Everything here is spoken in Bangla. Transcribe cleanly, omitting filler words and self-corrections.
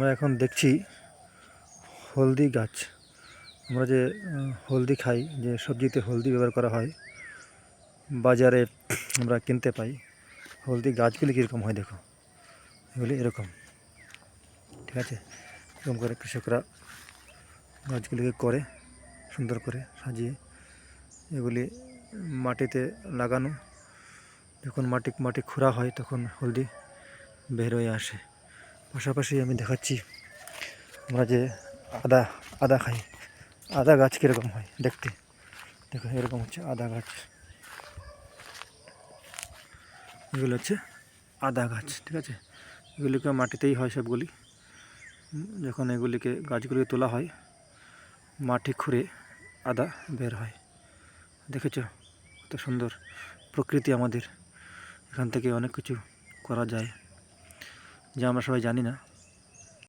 আমরা এখন দেখছি হলদি গাছ। আমরা যে হলদি খাই, যে সবজিতে হলদি ব্যবহার করা হয়, বাজারে আমরা কিনতে পাই। হলদি গাছগুলি কীরকম হয় দেখো, এগুলি এরকম, ঠিক আছে। এরকম করে কৃষকরা গাছগুলিকে করে সুন্দর করে সাজিয়ে এগুলি মাটিতে লাগানো। যখন মাটি খোঁড়া হয় তখন হলদি বের হয়ে আসে। পাশাপাশি আমি দেখাচ্ছি আমরা যে আদা খাই, আদা গাছ কীরকম হয় দেখতে, দেখো এরকম হচ্ছে আদা গাছ। এগুলো হচ্ছে আদা গাছ, ঠিক আছে। এগুলিকে মাটিতেই হয় সবগুলি। যখন এগুলিকে গাছগুলিকে তোলা হয়, মাটি খুঁড়ে আদা বের হয়। দেখেছ কত সুন্দর প্রকৃতি আমাদের। এখান থেকে অনেক কিছু করা যায় যা আমরা সবাই জানি না।